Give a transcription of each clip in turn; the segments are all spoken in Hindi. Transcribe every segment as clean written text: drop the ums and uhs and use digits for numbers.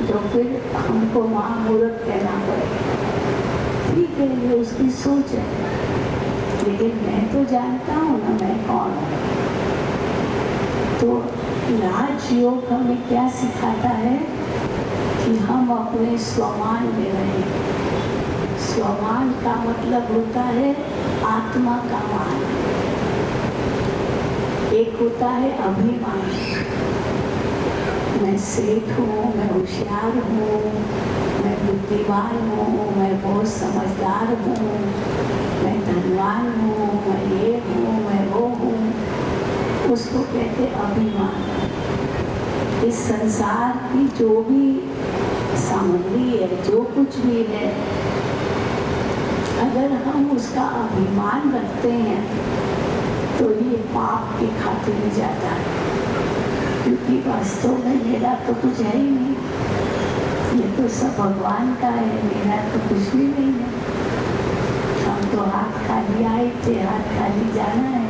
तो फिर हमको महामूर्ख कहना पड़ेगा। ठीक है, ये उसकी सोच है, लेकिन मैं तो जानता हूँ ना मैं कौन हूँ। तो राजयोग हमें क्या सिखाता है कि हम अपने स्वमान में रहें। स्वमान का मतलब होता है आत्मा का मान। एक होता है अभिमान, मैं सेठ हूँ, मैं होशियार हूँ, मैं बुद्धिमान हूँ, मैं बहुत समझदार हूँ, मैं धनवान हूँ, मैं ये हूँ, मैं वो हूँ। उसको कहते अभिमान। इस संसार की जो भी सामग्री है, जो कुछ भी है, अगर हम उसका अभिमान रखते हैं तो ये पाप के खाते में जाता है, क्योंकि वास्तव में मेरा तो कुछ है ही नहीं, ये तो सब भगवान का है, मेरा तो कुछ भी नहीं है। हम तो हाथ खाली आए थे, हाथ खाली जाना है।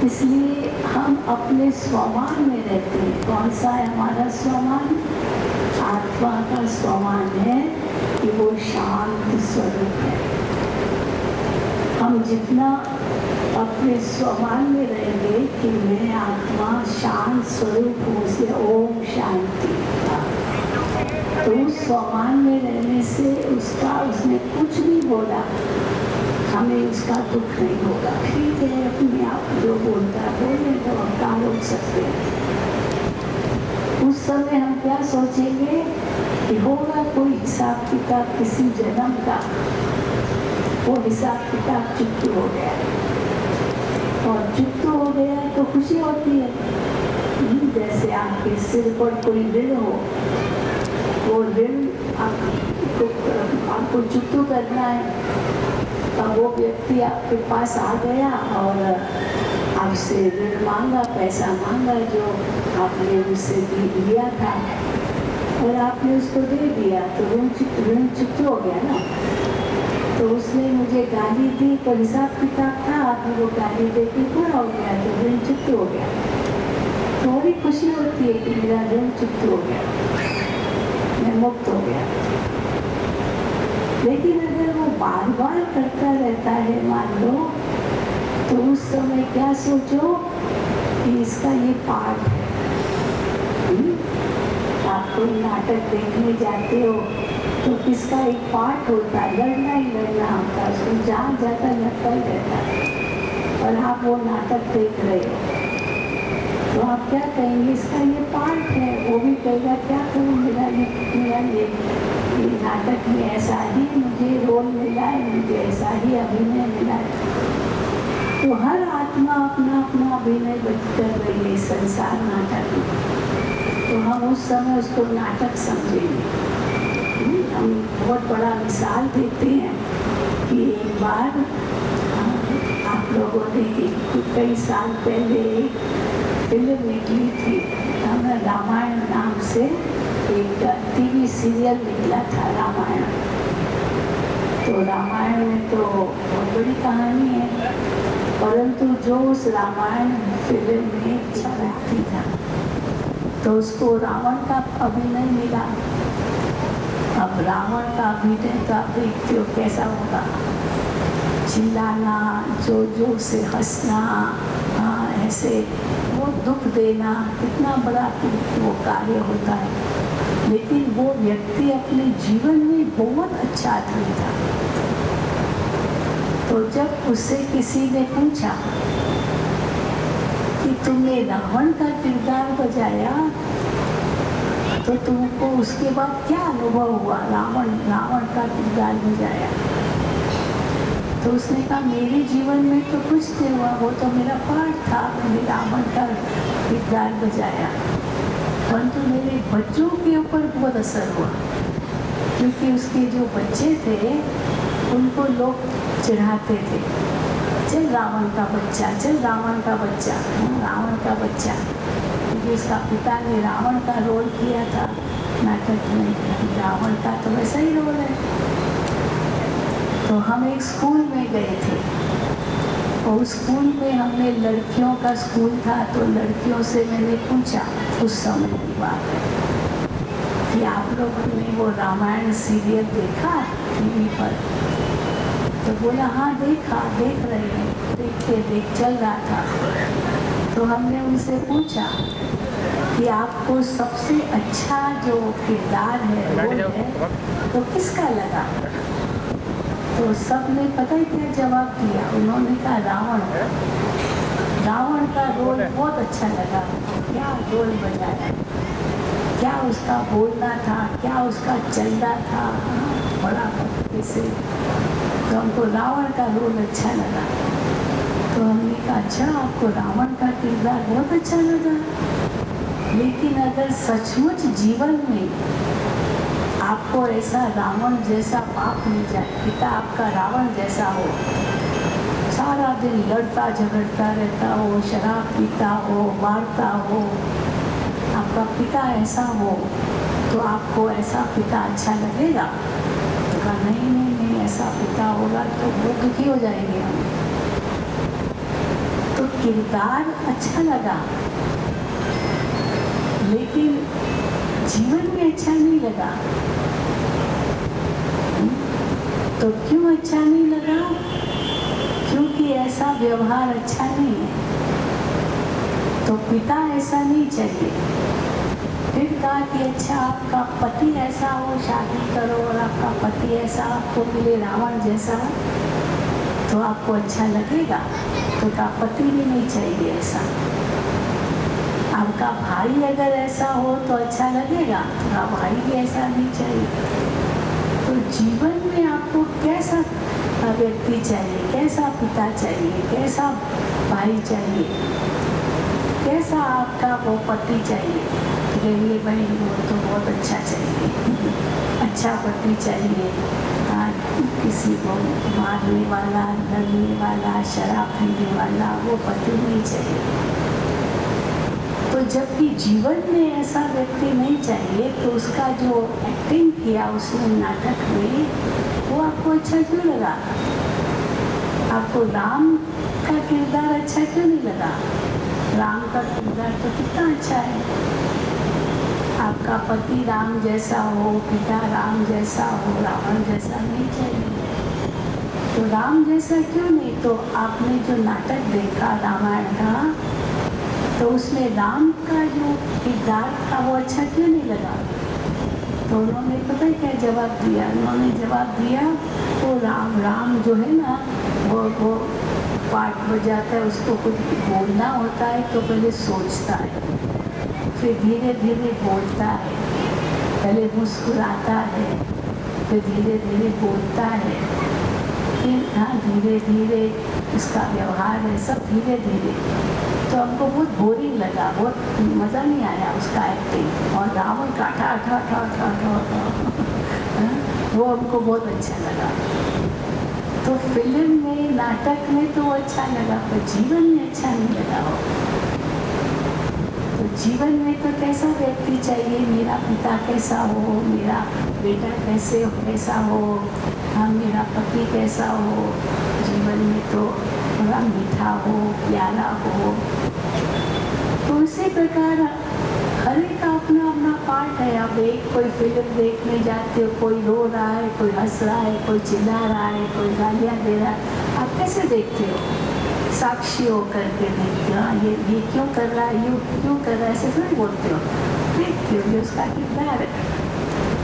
इसलिए हम अपने स्वमान में रहते हैं। कौन सा है हमारा स्वमान? आत्मा का स्वमान है कि वो शांत स्वरूप है। हम जितना अपने स्वमान में रहेंगे कि मैं आत्मा शांत स्वरूप हूँ, से ओम शांति, तो उस स्वमान में रहने से उसने कुछ भी बोला, हमें उसका दुख नहीं होगा। ठीक है, अपने आप जो बोलता है बोलने तो हम कहाँ रोक सकते हैं। उस समय हम क्या सोचेंगे कि होगा कोई हिसाब किताब किसी जन्म का, वो हिसाब किताब चुप हो गया, और चुप हो गया तो खुशी होती है। जैसे आपके सिर पर कोई ऋण हो, वो ऋण आपको चुप करना है। तब वो व्यक्ति आपके पास आ गया और आपसे ऋण मांगा, पैसा मांगा जो आपने उससे लिया था, और आपने उसको दे दिया, तो ऋण चुप हो गया ना। तो उसने मुझे गाली दी, तो हिसाब किताब था, आपने वो गाली दे के पूरा हो गया, तो ऋण चुप हो गया। थोड़ी खुशी होती है कि मेरा ऋण चुप हो गया, मैं मुक्त हो गया। लेकिन अगर वो बार बार करता रहता है, मान लो, तो उस समय क्या सोचो कि इसका ये पार्ट है। आप कोई नाटक देखने जाते हो तो किसका एक पार्ट होता है, लड़ना ही लड़ना होता है, उसको जहाँ जाता लड़ता ही रहता है, और आप वो नाटक देख रहे हो, तो आप क्या कहेंगे? इसका ये पार्ट है। वो भी कहेगा क्या करूँ, मेरा ये नाटक में ऐसा ही मुझे रोल मिला है, मुझे ऐसा ही अभिनय मिला है। तो हर आत्मा अपना अपना अभिनय कर रही है संसार नाटक में। तो हम उस समय उसको नाटक समझेंगे। हम बहुत बड़ा मिसाल देते हैं कि एक बार आप लोगों ने कई साल पहले एक फिल्म निकली थी, रामायण नाम से एक टीवी सीरियल निकला था, रामायण। तो रामायण में तो बहुत बड़ी कहानी है, परंतु जो उस रामायण फिल्म में एक व्यक्ति था, तो उसको रावण का अभिनय मिला। अब रावण का अभिनय तो आप देखते हो कैसा होगा, चिल्लाना, जोर से हंसना, ऐसे वो दुख देना, कितना बड़ा वो कार्य होता है। लेकिन वो व्यक्ति अपने जीवन में बहुत अच्छा आदमी था। तो जब उससे किसी ने पूछा कि तुमने रावण का किरदार बजाया, तो तुमको उसके बाद क्या अनुभव हुआ? रावण का किरदार बजाया। तो उसने कहा मेरे जीवन में तो कुछ नहीं हुआ, वो तो मेरा पार्ट था, मैंने रावण का किरदार बजाया, परंतु मेरे बच्चों के ऊपर बहुत असर हुआ, क्योंकि उसके जो बच्चे थे उनको लोग चिढ़ाते थे, चल रावण का बच्चा, चल रावण का बच्चा, रावण का बच्चा, क्योंकि उसका पिता ने रावण का रोल किया था नाटक में। रावण का तो वैसा ही रोल है। तो हम एक स्कूल में गए थे, और स्कूल में हमने लड़कियों का स्कूल था, तो लड़कियों से मैंने पूछा उस समय की बात है कि आप लोगों ने वो रामायण सीरियल देखा टीवी पर? तो बोला हाँ देखा, देख रहे हैं, देख चल रहा था। तो हमने उनसे पूछा कि आपको सबसे अच्छा जो किरदार है रोल है तो किसका लगा? तो सबने पता ही क्या जवाब दिया? उन्होंने कहा रावण। रावण का रोल बहुत अच्छा लगा। क्या रोल बजाया, क्या उसका बोलना था, क्या उसका चलना था, बड़ा ऐसे। तो हमको रावण का रोल अच्छा लगा। तो हमने कहा अच्छा, आपको रावण का किरदार बहुत अच्छा लगा, लेकिन अगर सचमुच जीवन में आपको ऐसा रावण जैसा बाप मिल जाए, पिता आपका रावण जैसा हो, सारा दिन लड़ता झगड़ता रहता हो, शराब पीता हो, मारता हो, आपका पिता ऐसा हो, तो आपको ऐसा पिता अच्छा लगेगा? तो कहा नहीं नहीं नहीं, ऐसा पिता होगा तो वो दुखी हो जाएंगे हम। तो किरदार अच्छा लगा, लेकिन जीवन में अच्छा नहीं लगा। तो क्यों अच्छा नहीं लगा? क्योंकि ऐसा व्यवहार अच्छा नहीं है। तो पिता ऐसा नहीं चाहिए। फिर कहा कि अच्छा, आपका पति ऐसा हो, शादी करो और आपका पति ऐसा आपको मिले रावण जैसा, तो आपको अच्छा लगेगा? तो कहा पति भी नहीं चाहिए ऐसा। आपका भाई अगर ऐसा हो तो अच्छा लगेगा? तो कहा भाई भी ऐसा नहीं चाहिए। तो जीवन में आपको कैसा व्यक्ति चाहिए, कैसा पिता चाहिए, कैसा भाई चाहिए, कैसा आपका वो पति चाहिए? ये भाई वो तो बहुत अच्छा चाहिए, अच्छा पति चाहिए। किसी को मारने वाला, लड़ने वाला, शराब पीने वाला वो पति नहीं चाहिए। तो जबकि जीवन में ऐसा व्यक्ति नहीं चाहिए, तो उसका जो एक्टिंग किया उसने नाटक में, वो आपको अच्छा क्यों लगा? आपको राम का किरदार अच्छा क्यों नहीं लगा? राम का किरदार तो कितना अच्छा है। आपका पति राम जैसा हो, पिता राम जैसा हो, रावण जैसा नहीं चाहिए। तो राम जैसा क्यों नहीं? तो आपने जो नाटक देखा रामायण का, तो उसमें राम का जो किरदार था वो अच्छा क्यों नहीं लगा? तो उन्होंने पता है क्या जवाब दिया? उन्होंने जवाब दिया, वो राम जो है ना, वो पाठ बजाता है, उसको कुछ बोलना होता है तो पहले सोचता है, फिर धीरे धीरे बोलता है, पहले मुस्कुराता है, फिर धीरे धीरे बोलता है, फिर हाँ धीरे धीरे उसका व्यवहार है, सब धीरे धीरे। तो हमको बहुत बोरिंग लगा, बहुत मज़ा नहीं आया उसका एक्टिंग। और रावण का ठा ठा ठा ठा ठा वो हमको बहुत अच्छा लगा। तो फिल्म में, नाटक में तो अच्छा लगा, पर जीवन में अच्छा नहीं लगा हो। तो जीवन में तो कैसा व्यक्ति चाहिए? मेरा पिता कैसा हो, मेरा बेटा कैसा हो, हाँ मेरा पति कैसा हो। जीवन में तो बड़ा मीठा हो, प्यारा हो। तो इसी प्रकार हर एक का अपना अपना पार्ट है। अब एक कोई फिल्म देखने जाते हो, कोई रो रहा है, कोई हंस रहा है, कोई चिल्ला रहा है, कोई गालियाँ दे रहा है, आप कैसे देखते हो? साक्षी होकर के देखते हो, ये क्यों कर रहा है, ये क्यों कर रहा है, ऐसे थोड़ी बोलते हो, देखते हो, ये उसका किरदार है,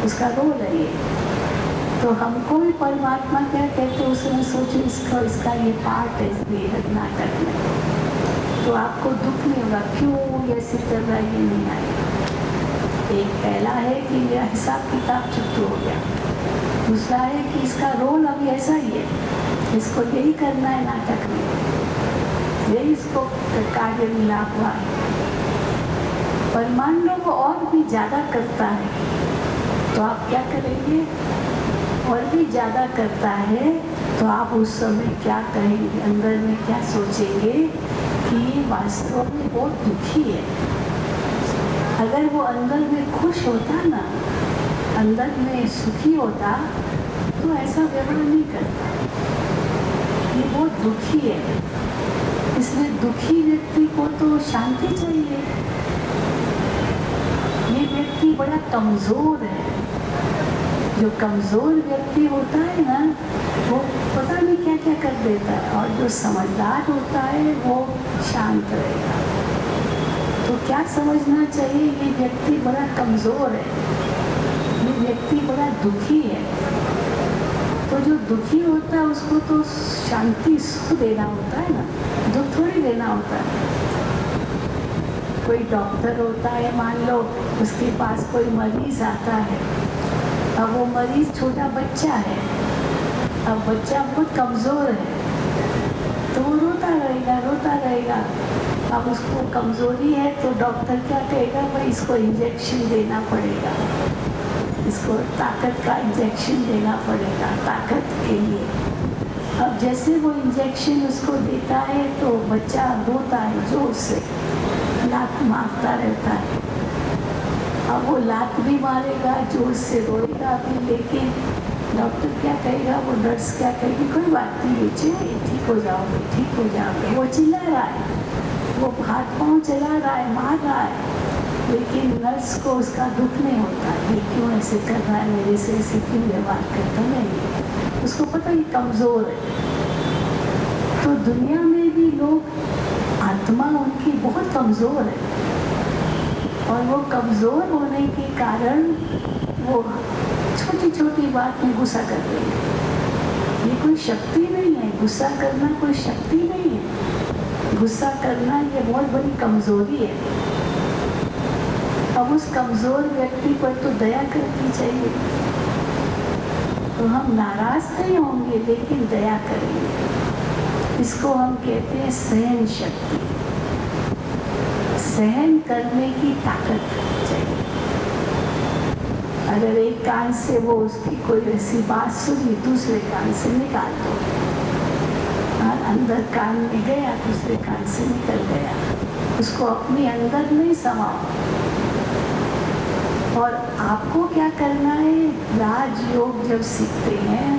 उसका रोल है ये। तो हमको भी परमात्मा क्या कहते हैं, उसमें सोचो इसका ये पार्ट है इस नाटक में, तो आपको दुख नहीं होगा क्यों ये ऐसे कर रहा है, ये नहीं आएगा। एक पहला है कि मेरा हिसाब किताब चुप हो गया, दूसरा है कि इसका रोल अभी ऐसा ही है, इसको यही करना है नाटक में, यही इसको कार्य मिला हुआ है। पर मान लो वो और भी ज़्यादा करता है, तो आप क्या करेंगे? और भी ज़्यादा करता है तो आप उस समय क्या कहेंगे, अंदर में क्या सोचेंगे कि वास्तव में बहुत दुखी है। अगर वो अंदर में खुश होता ना, अंदर में सुखी होता, तो ऐसा व्यवहार नहीं करता। ये बहुत दुखी है, इसलिए दुखी व्यक्ति को तो शांति चाहिए। व्यक्ति बड़ा कमजोर है। जो कमजोर व्यक्ति होता है ना, वो पता नहीं क्या क्या कर देता है, और जो समझदार होता है वो शांत रहेगा। तो क्या समझना चाहिए, ये व्यक्ति बड़ा कमजोर है, ये व्यक्ति बड़ा दुखी है। तो जो दुखी होता है उसको तो शांति सुख देना होता है ना, दुख थोड़ी देना होता है। कोई डॉक्टर होता है, मान लो उसके पास कोई मरीज आता है, अब वो मरीज छोटा बच्चा है, अब बच्चा बहुत कमज़ोर है, तो वो रोता रहेगा। अब उसको कमज़ोरी है तो डॉक्टर क्या कहेगा, भाई इसको इंजेक्शन देना पड़ेगा, इसको ताकत का इंजेक्शन देना पड़ेगा, ताकत के लिए। अब जैसे वो इंजेक्शन उसको देता है तो बच्चा रोता है, जोर से लात मारता रहता है। अब वो लात भी मारेगा, जोर से रोएगा भी, लेकिन डॉक्टर क्या कहेगा, वो नर्स क्या कहेगी, कोई बात नहीं बच्चे, ठीक हो जाओगे, ठीक हो जाओगे। वो चिल्ला रहा है, वो हाथ पाँव चला रहा है, मार रहा है, लेकिन नर्स को उसका दुख नहीं होता, ये क्यों ऐसे कर रहा है, मेरे से ऐसे क्यों व्यवहार करता नहीं। उसको पता ही कमज़ोर है। तो दुनिया में भी लोग, आत्मा उनकी बहुत कमज़ोर है, और वो कमज़ोर होने के कारण वो छोटी छोटी बात में गुस्सा कर रही है। ये कोई शक्ति नहीं है, गुस्सा करना कोई शक्ति नहीं है, गुस्सा करना ये बहुत बड़ी कमज़ोरी है। अब उस कमज़ोर व्यक्ति पर तो दया करनी चाहिए, तो हम नाराज़ नहीं होंगे लेकिन दया करेंगे। इसको हम कहते हैं सहन शक्ति, सहन करने की ताकत चाहिए। अगर एक कान से वो उसकी कोई ऐसी बात सुनी, दूसरे कान से निकाल दो, और अंदर कान में गया, दूसरे कान से निकल गया, उसको अपने अंदर नहीं समाओ। और आपको क्या करना है, राजयोग जब सीखते हैं,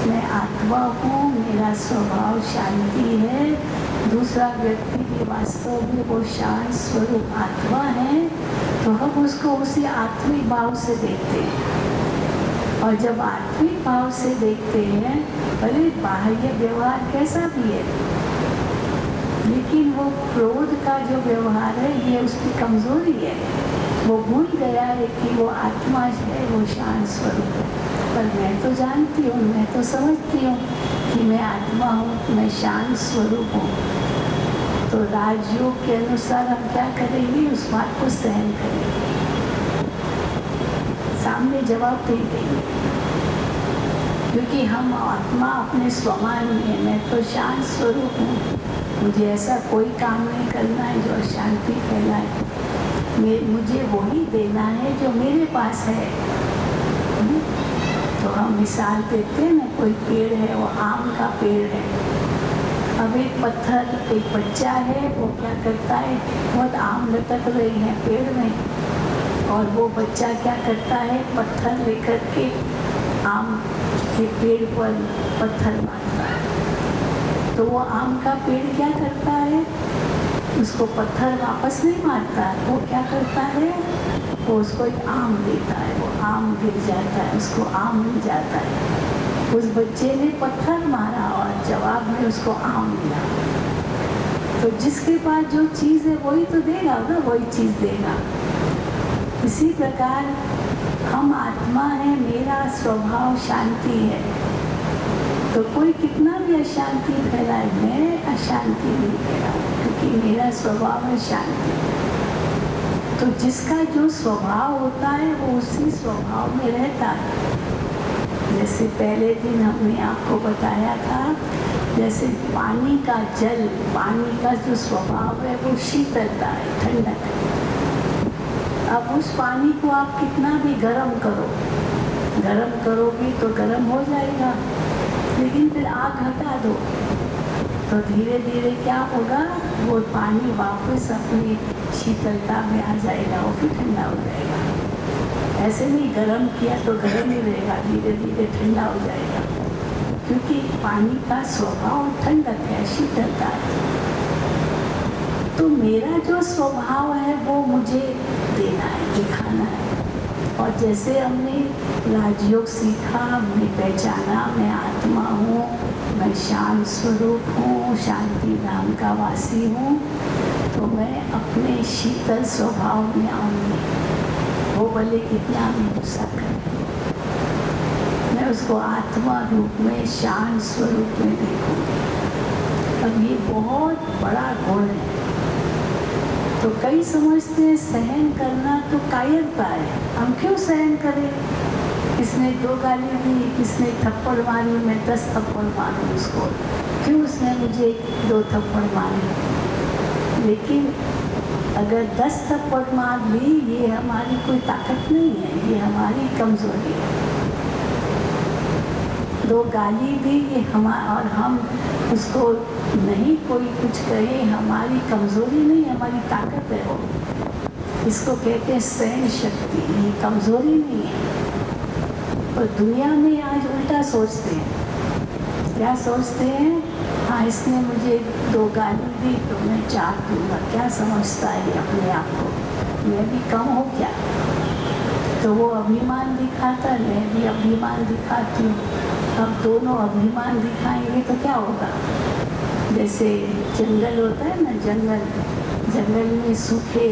मैं आत्मा हूँ, मेरा स्वभाव शांति है, दूसरा व्यक्ति भी वास्तव में वो शांत स्वरूप आत्मा है, तो हम उसको उसी आत्मिक भाव से देखते हैं। और जब आत्मिक भाव से देखते हैं, भले बाह्य व्यवहार कैसा भी है, लेकिन वो क्रोध का जो व्यवहार है ये उसकी कमजोरी है। वो भूल गया है कि वो आत्मा है, वो शांत स्वरूप है। पर मैं तो जानती हूँ, मैं तो समझती हूँ कि मैं आत्मा हूँ, मैं शांत स्वरूप हूँ। तो राजयोग के अनुसार हम क्या करेंगे, उस बात को सहन करेंगे, सामने जवाब दे देंगे, क्योंकि हम आत्मा अपने स्वमान में, मैं तो शांत स्वरूप हूँ, मुझे ऐसा कोई काम नहीं करना है जो अशांति फैलाए, मुझे वही देना है जो मेरे पास है। तो हम मिसाल देते हैं ना, कोई पेड़ है, वो आम का पेड़ है, अब एक पत्थर, एक बच्चा है, वो क्या करता है, बहुत आम लटक रही है पेड़ में, और वो बच्चा क्या करता है, पत्थर लेकर के आम के पेड़ पर पत्थर मारता है। तो वो आम का पेड़ क्या करता है, उसको पत्थर वापस नहीं मारता, वो क्या करता है, वो उसको एक आम देता है, वो आम गिर जाता है, उसको आम मिल जाता है। उस बच्चे ने पत्थर मारा और जवाब में उसको आम मिला। तो जिसके पास जो चीज़ है वही तो देगा ना, वही चीज़ देगा। इसी प्रकार हम आत्मा है, मेरा स्वभाव शांति है, तो कोई कितना भी अशांति फैलाए, मैं अशांति नहीं फैलाऊं, क्योंकि मेरा स्वभाव है शांति। तो जिसका जो स्वभाव होता है वो उसी स्वभाव में रहता है। जैसे पहले दिन हमने आपको बताया था, जैसे पानी का जल, पानी का जो स्वभाव है वो शीतलता है, ठंडक है। अब उस पानी को आप कितना भी गर्म करोगे तो गर्म हो जाएगा, लेकिन फिर आग हटा दो तो धीरे धीरे क्या होगा, वो पानी वापस अपनी शीतलता में आ जाएगा, वो फिर ठंडा हो जाएगा। ऐसे नहीं गर्म किया तो गर्म ही रहेगा, धीरे धीरे ठंडा हो जाएगा, क्योंकि पानी का स्वभाव ठंडक है, शीतलता है। तो मेरा जो स्वभाव है वो मुझे देना है, दिखाना है। और जैसे हमने राजयोग सीखा, हमने पहचाना मैं आत्मा हूँ, मैं शांत स्वरूप हूँ, शांति धाम का वासी हूँ, तो मैं अपने शीतल स्वभाव में आऊँगी। वो भले कितना भी गुस्सा करे, मैं उसको आत्मा रूप में शांत स्वरूप में देखूँगी। अब ये बहुत बड़ा गुण है। तो कई समझते हैं सहन करना तो कायरता है, हम क्यों सहन करें? किसने 2 गाली दी, किसने थप्पड़ मारी, मैं 10 थप्पड़ मारूं उसको, क्यों उसने मुझे 2 थप्पड़ मारे? लेकिन अगर 10 थप्पड़ मार ली, ये हमारी कोई ताकत नहीं है, ये हमारी कमजोरी है। 2 गाली दी ये और हम उसको नहीं कोई कुछ कहे, हमारी कमजोरी नहीं, हमारी ताकत है वो। इसको कहते हैं सहन शक्ति, ये कमजोरी नहीं है। और दुनिया में आज उल्टा सोचते हैं। क्या सोचते हैं? हाँ, इसने मुझे 2 गाली दी तो मैं 4 दूंगा। क्या समझता है अपने आप को? मैं भी कम हो क्या? तो वो अभिमान दिखाता, मैं भी अभिमान दिखाती हूँ। अब दोनों अभिमान दिखाएंगे तो क्या होगा? जैसे जंगल होता है ना, जंगल में सूखे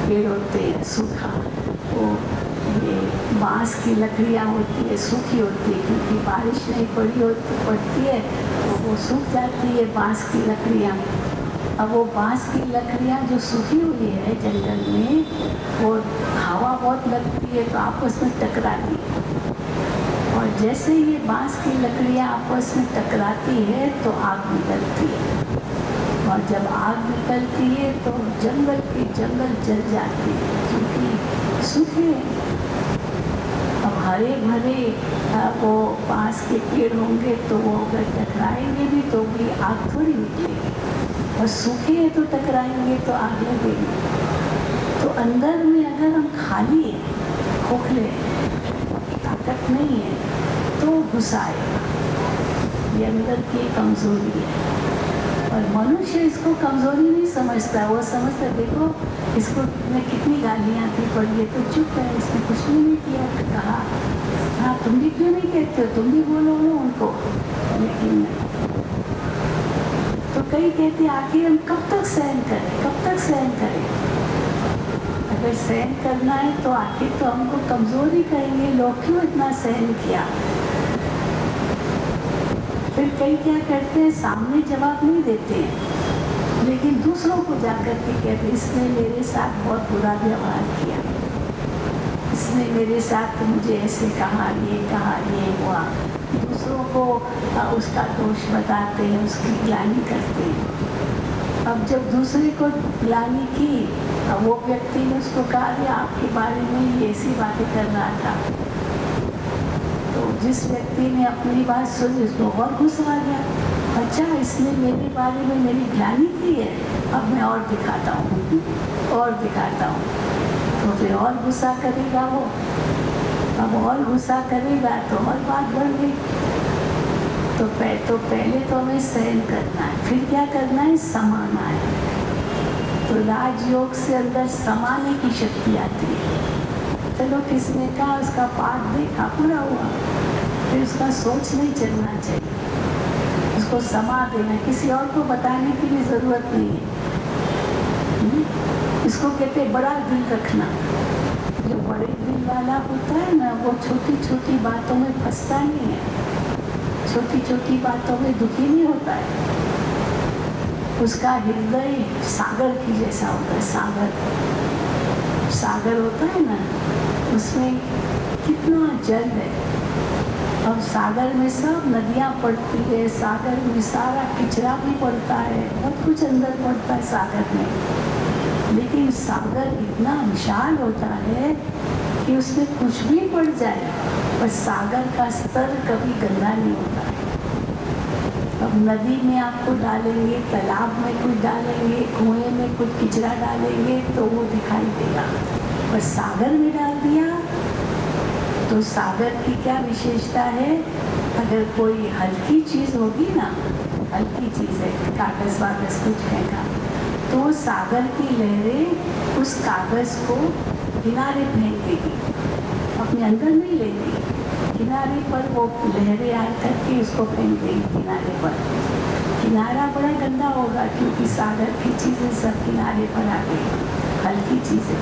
पेड़ होते हैं, सूखा, वो ये बांस की लकड़ियाँ होती है, सूखी होती है, क्योंकि बारिश नहीं पड़ती है तो वो सूख जाती है बांस की लकड़ियाँ। अब वो बांस की लकड़ियाँ जो सूखी हुई है जंगल में, वो हवा बहुत लगती है तो आपस में टकराती है, और जैसे ये बांस की लकड़ियाँ आपस में टकराती है तो आग निकलती है, और जब आग निकलती है तो जंगल के जंगल जल जाते हैं, क्योंकि सूखे हैं। अब हरे भरे वो बांस के पेड़ होंगे तो वो अगर टकराएंगे भी तो भी आग थोड़ी निकलेगी, और सूखे हैं तो टकराएंगे तो आग लगेगी। तो अंदर में अगर हम खाली हैं, खोखले हैं, ताकत नहीं है, तो गुस्सा आएगा। ये अंदर की कमजोरी है, और मनुष्य इसको कमजोरी नहीं समझता। वो समझता है देखो इसको मैं कितनी गालियाँ थी पड़ी है तो चुप है, इसने कुछ भी नहीं किया। कहा हाँ, तुम भी क्यों नहीं कहते हो, तुम भी बोलो ना उनको। लेकिन तो कई कहते आखिर हम कब तक सहन करें, कब तक सहन करें? अगर सहन करना है तो आखिर तो हमको कमजोर ही कहेंगे, लोग क्यों इतना सहन किया। फिर कई क्या करते हैं, सामने जवाब नहीं देते हैं, लेकिन दूसरों को जाकर के कहते इसने मेरे साथ बहुत बुरा व्यवहार किया, इसने मेरे साथ मुझे ऐसे कहा, ये हुआ। दूसरों को उसका दोष बताते हैं, उसकी ग्लानि करते हैं। अब जब दूसरे को ग्लानि की, अब वो व्यक्ति ने उसको कहा कि आपके बारे में ये ऐसी बातें कर रहा था, तो जिस व्यक्ति ने अपनी बात सुनी उसको और गुस्सा आ गया। अच्छा, इसने मेरे बारे में मेरी ग्लानि की है, अब मैं और दिखाता हूँ, और दिखाता हूँ। तो फिर और गुस्सा करेगा वो, अब और गुस्सा करेगा तो और बात बढ़ गई। तो पहले तो हमें सहन करना है, फिर क्या करना है, समाना है। तो राजयोग से अंदर समाने की शक्ति आती है। चलो किसने कहा, उसका पाठ देखा, पूरा हुआ, फिर उसका सोच नहीं चलना चाहिए, उसको समा देना, किसी और को बताने की भी जरूरत नहीं है। इसको कहते बड़ा दिल रखना। जो बड़े दिल वाला होता है ना, वो छोटी छोटी बातों में फंसता नहीं है, छोटी छोटी बातों में दुखी नहीं होता है। उसका हृदय सागर की जैसा होता है। सागर होता है ना, उसमें कितना जल है, और सागर में सब नदियाँ पड़ती है, सागर में सारा कचरा भी पड़ता है, बहुत कुछ अंदर पड़ता है सागर में। लेकिन सागर इतना विशाल होता है कि उसमें कुछ भी पड़ जाए, पर सागर का स्तर कभी गंदा नहीं होता है। अब नदी में आपको डालेंगे, तालाब में कुछ डालेंगे, कुएं में कुछ कचरा डालेंगे तो वो दिखाई देगा, पर सागर में डाल दिया तो सागर की क्या विशेषता है। अगर कोई हल्की चीज़ होगी ना, हल्की चीज़ है, कागज़ वागज़ कुछ फेंका, तो सागर की लहरें उस कागज़ को किनारे फेंक देगी, अपने अंदर नहीं लेती, किनारे पर वो लहरें आ करके उसको फेंक देगी किनारे पर। किनारा बड़ा गंदा होगा क्योंकि सागर की चीज़ें सब किनारे पर आ गई, हल्की चीज़ें,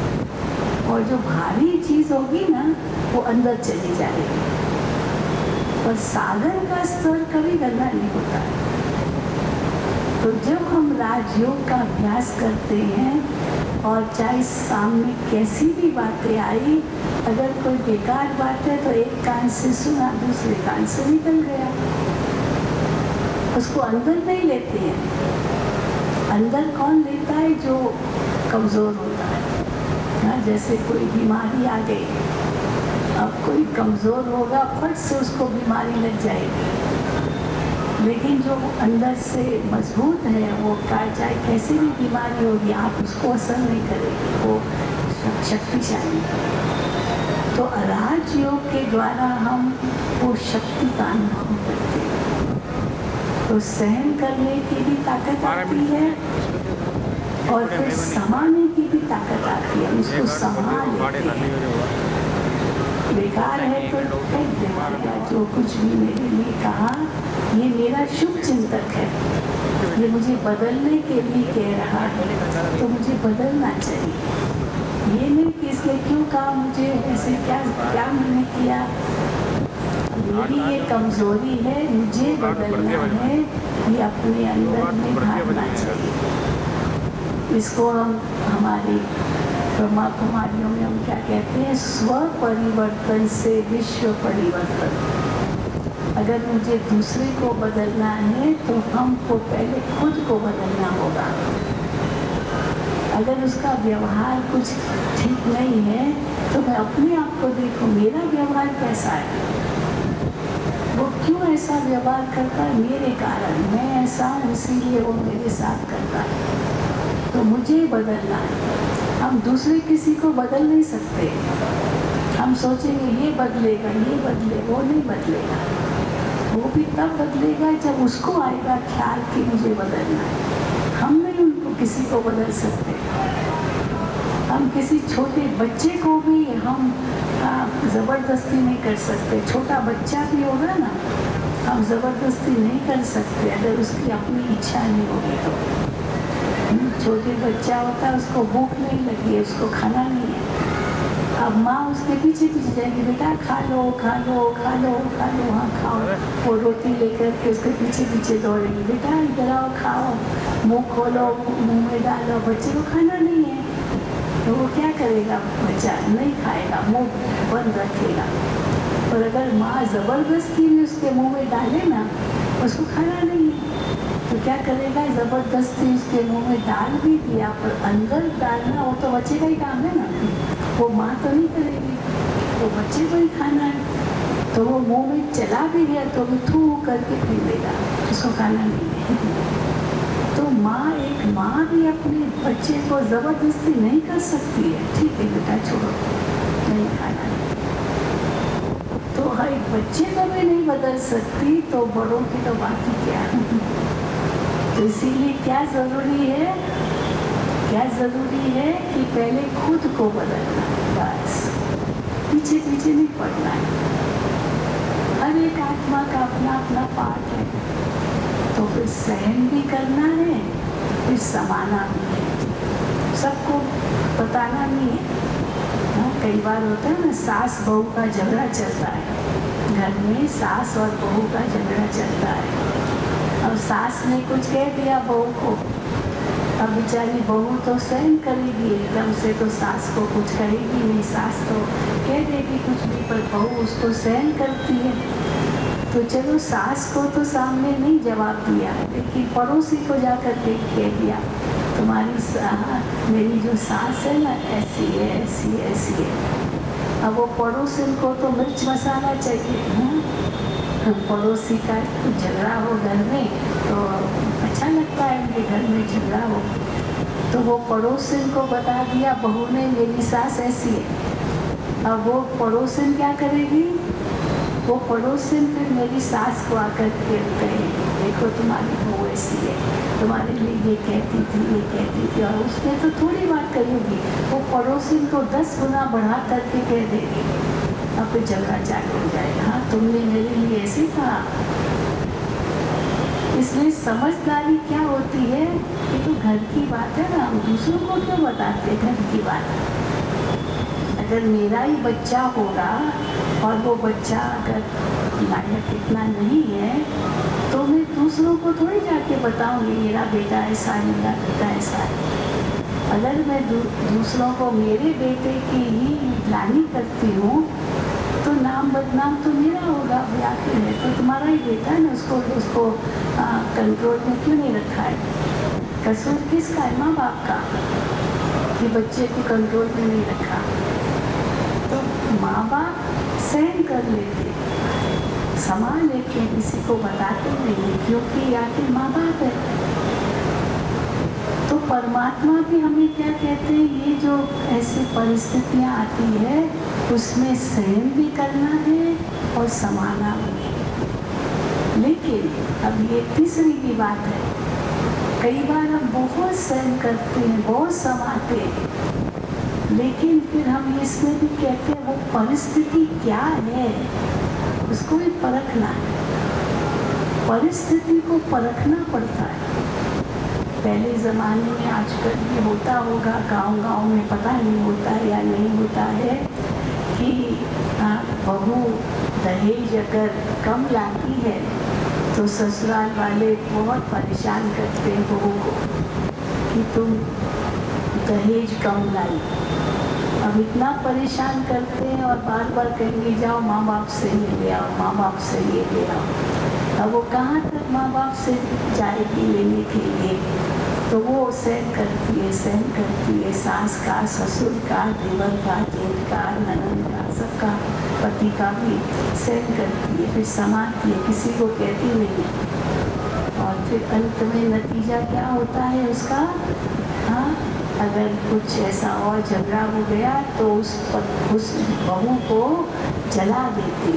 और जो भारी चीज़ होगी ना वो अंदर चली जाएगी। और सागर का स्तर कभी गंदा नहीं होता है। तो जब हम राजयोग का अभ्यास करते हैं और चाहे सामने कैसी भी बातें आई, अगर कोई बेकार बात है तो एक कान से सुना, दूसरे कान से निकल गया, उसको अंदर नहीं लेते हैं। अंदर कौन लेता है? जो कमज़ोर होता है। हाँ, जैसे कोई बीमारी आ गई, अब कोई कमज़ोर होगा, फट से उसको बीमारी लग जाएगी, लेकिन जो अंदर से मजबूत है वो चाहे कैसी भी बीमारी होगी आप उसको असर नहीं करेगी, वो शक्तिशाली। तो राजयोग के द्वारा हम वो शक्ति का अनुभव करते हैं। तो सहन करने की भी ताकत आती है और फिर संभालने की भी ताकत आती है। उसको संभाल लेते हैं। बेकार है तो फेंक देना, जो कुछ भी मेरे लिए कहा ये मेरा शुभ चिंतक है, ये मुझे बदलने के लिए कह रहा है तो मुझे बदलना चाहिए। ये नहीं कि इसने क्यों कहा मुझे ऐसे, क्या मैंने किया, मेरी ये कमजोरी है, मुझे बदलना है, ये अपने अंदर में भागना चाहिए। इसको हम हमारी ब्रह्मा कुमारियों में हम क्या कहते हैं? स्व परिवर्तन से विश्व परिवर्तन। अगर मुझे दूसरे को बदलना है तो हमको पहले खुद को बदलना होगा। अगर उसका व्यवहार कुछ ठीक नहीं है तो मैं अपने आप को देखूं, मेरा व्यवहार कैसा है, वो क्यों ऐसा व्यवहार करता है, मेरे कारण, मैं ऐसा हूँ इसीलिए वो मेरे साथ करता है, तो मुझे बदलना है। हम दूसरे किसी को बदल नहीं सकते। हम सोचेंगे ये बदलेगा, ये बदले, वो नहीं बदलेगा। वो भी तब बदलेगा जब उसको आएगा ख्याल कि मुझे बदलना है। हम नहीं उनको किसी को बदल सकते। हम किसी छोटे बच्चे को भी हम ज़बरदस्ती नहीं कर सकते। छोटा बच्चा भी होगा ना, हम ज़बरदस्ती नहीं कर सकते अगर उसकी अपनी इच्छा नहीं होगी तो। छोटे बच्चा होता है, उसको भूख नहीं लगी है, उसको खाना नहीं है, अब माँ उसके पीछे पीछे जाएगी, बेटा खा लो खा लो खा लो खा लो, हाँ खाओ। वो रोटी लेकर के उसके पीछे पीछे दौड़ेगी, बेटा इधर आओ खाओ, मुँह खोलो, मुँह में डालो। बच्चे को खाना नहीं है तो वो क्या करेगा? बच्चा नहीं खाएगा, मुँह बंद रखेगा। और अगर माँ ज़बरदस्ती भी उसके मुँह में डाले ना, उसको खाना नहीं है तो क्या करेगा? ज़बरदस्ती उसके मुंह में डाल भी दिया, पर अंदर डालना वो तो बच्चे का ही काम है ना, वो माँ तो नहीं करेगी, तो बच्चे को ही खाना है। तो वो मुंह में चला भी गया तो भी थू करके पी लेगा, उसको खाना नहीं है। तो एक माँ भी अपने बच्चे को ज़बरदस्ती नहीं कर सकती है, ठीक है बेटा छोड़ो, नहीं खाना है। तो हर एक बच्चे को भी नहीं बदल सकती तो बड़ों की तो बात ही क्या है। तो इसीलिए क्या ज़रूरी है? क्या ज़रूरी है कि पहले खुद को बदलना, बस पीछे पीछे नहीं पड़ना है। हर एक आत्मा का अपना अपना पार्ट है, तो फिर सहन भी करना है, फिर समाना भी है, सबको बताना नहीं है। हाँ, कई बार होता है ना, सास बहू का झगड़ा चलता है, घर में सास और बहू का झगड़ा चलता है। अब सास ने कुछ कह दिया बहू को, अब बेचारी बहू तो सहन करेगी, एकदम से तो सास को कुछ कहेगी नहीं, सास तो कह देगी कुछ भी, पर बहू उसको सहन करती है। तो चलो सास को तो सामने नहीं जवाब दिया, लेकिन पड़ोसी को जाकर के कह दिया, तुम्हारी मेरी जो सास है ना ऐसी है, ऐसी ऐसी है। अब वो पड़ोसी को तो मिर्च मसाला चाहिए। पड़ोसी का झगड़ा हो घर में तो अच्छा लगता है, उनके घर में झगड़ा हो, तो वो पड़ोसन को बता दिया बहू ने मेरी सास ऐसी है। अब वो पड़ोसन क्या करेगी? वो पड़ोसन फिर मेरी सास को आकर के कहे, देखो तुम्हारी बहू ऐसी है, तुम्हारे लिए ये कहती थी, और उसने तो थोड़ी बात करूँगी, वो पड़ोसन को 10 गुना बढ़ा करके कह देगी, अब फिर झगड़ा चालू हो जाएगा। हाँ, तुमने मेरे लिए ऐसे कहा। इसलिए समझदारी क्या होती है कि तो घर की बात है ना, हम दूसरों को क्यों बताते घर की बात। अगर मेरा ही बच्चा होगा और वो बच्चा अगर लायक इतना नहीं है तो मैं दूसरों को थोड़ी जाके बताऊंगी मेरा बेटा ऐसा है, मेरा बेटा ऐसा है। अगर मैं दूसरों को मेरे बेटे की ही ग्लानि करती हूँ तो नाम बदनाम तो मेरा होगा। आखिर है तो तुम्हारा ही बेटा है ना, उसको कंट्रोल में क्यों नहीं रखा है? कसूर किसका है? माँ बाप का, कि बच्चे को कंट्रोल में नहीं रखा। तो माँ बाप सहन कर लेते, संभाल लेते, किसी को बताते नहीं, क्योंकि आखिर माँ बाप है। तो परमात्मा भी हमें क्या कहते हैं, ये जो ऐसी परिस्थितियाँ आती है उसमें सहन भी करना है और संभालना भी है। लेकिन अब ये तीसरी भी बात है, कई बार हम बहुत सहन करते हैं, बहुत संभालते हैं, लेकिन फिर हम इसमें भी कहते हैं वो परिस्थिति क्या है उसको भी परखना है। परिस्थिति को परखना पड़ता है। पहले ज़माने में, आजकल भी होता होगा, गांव-गांव में पता नहीं होता है या नहीं होता है कि बहू दहेज अगर कम लाती है तो ससुराल वाले बहुत परेशान करते हैं बहू को कि तुम दहेज कम लाई। अब इतना परेशान करते हैं और बार बार कहेंगे जाओ माँ बाप से ये ले आओ, माँ बाप से ये ले आओ। अब वो कहाँ तक माँ बाप से जाएगी लेने के लिए? तो वो सहन करती है सास का, ससुर का, देवर का, जेठ का, ननद का, सबका, पति का भी सहन करती है, फिर संभालती है, किसी को कहती नहीं है। और फिर अंत में नतीजा क्या होता है उसका? हाँ, अगर कुछ ऐसा और झगड़ा हो गया तो उस बहू को जला देते,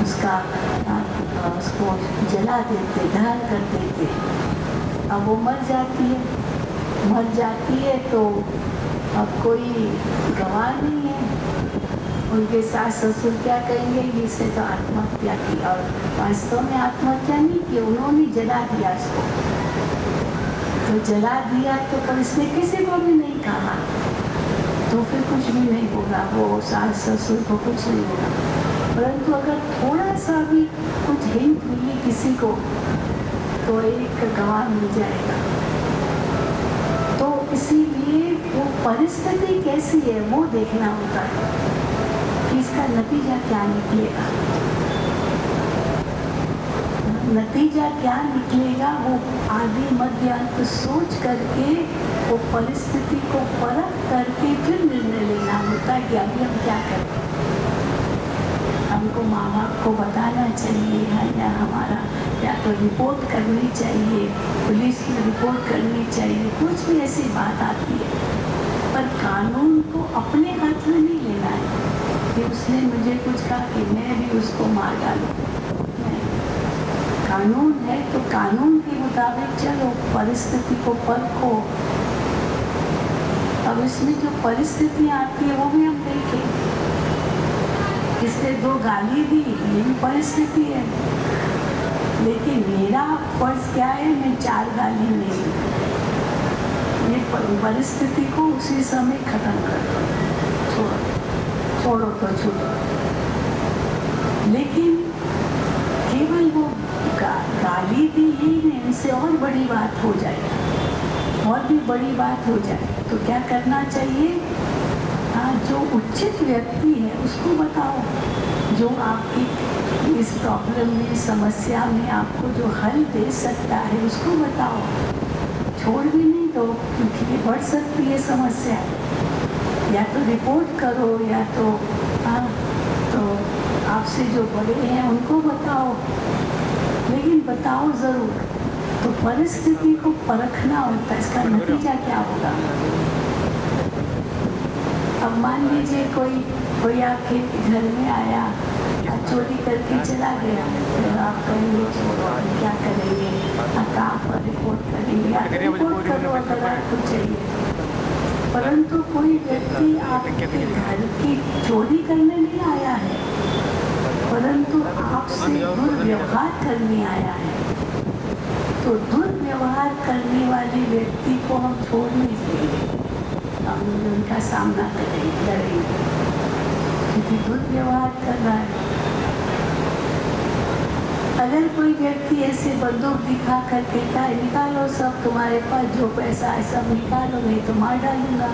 उसको जला देते, दहन कर देते। अब वो मर जाती है तो अब कोई गवाह नहीं है। उनके सास ससुर क्या कहेंगे, इसने तो आत्महत्या की, और वास्तव में आत्महत्या नहीं की, उन्होंने जला दिया इसको। तो जला दिया तो पर इसने किसी को भी नहीं कहा तो फिर कुछ भी नहीं होगा, वो सास ससुर को कुछ नहीं होगा। परंतु अगर थोड़ा सा भी कुछ हिंट मिली किसी को तो एक गवाह मिल जाएगा। तो इसीलिए वो परिस्थिति कैसी है वो देखना होता है कि इसका नतीजा क्या निकलेगा। नतीजा क्या निकलेगा वो आदि मध्य अंत सोच करके, वो परिस्थिति को परख करके फिर निर्णय लेना होता है कि अभी हम क्या करें। हमको माँ बाप को बताना चाहिए या हमारा या तो रिपोर्ट करनी चाहिए, पुलिस में रिपोर्ट करनी चाहिए, कुछ भी ऐसी बात आती है। पर कानून को अपने हाथ में नहीं लेना है कि उसने मुझे कुछ कहा कि मैं भी उसको मार डालूं। कानून है तो कानून के मुताबिक चलो, परिस्थिति को परखो। अब इसमें जो परिस्थितियाँ आती है वो भी हम देखें। इसने 2 गाली दी, ये भी परिस्थिति है, लेकिन मेरा फर्ज क्या है, मैं 4 गाली नहीं दूँ। ये परिस्थिति को उसी समय खत्म कर दो, छोड़ो तो छोड़ो। लेकिन केवल वो गाली दी ही नहीं, इनसे और बड़ी बात हो जाए, और भी बड़ी बात हो जाए तो क्या करना चाहिए? जो उचित व्यक्ति है उसको बताओ, जो आपकी इस प्रॉब्लम में, समस्या में आपको जो हल दे सकता है उसको बताओ। छोड़ भी नहीं दो, क्योंकि बढ़ सकती है समस्या। या तो रिपोर्ट करो या तो आपसे जो बड़े हैं उनको बताओ, लेकिन बताओ ज़रूर। तो परिस्थिति को परखना होता है, इसका नतीजा क्या होगा। अब मान लीजिए कोई आपके घर में आया, चोरी करके चला गया, फिर आप कहेंगे छोड़ो क्या करेंगे, कहाँ पर रिपोर्ट करेंगे, रिपोर्ट करो अगर आपको चाहिए। परंतु कोई व्यक्ति आपके घर की चोरी करने नहीं आया है, परंतु आपसे दुर्व्यवहार करने आया है, तो दुर्व्यवहार करने वाले व्यक्ति को हम छोड़ नहीं देंगे, हम उनका सामना करेंगे, लड़ेंगे, क्योंकि दुर्व्यवहार कर रहा है। अगर कोई व्यक्ति ऐसे बंदूक दिखा कर कहता है निकालो सब, तुम्हारे पास जो पैसा है सब निकालो, नहीं तो मार डालूंगा,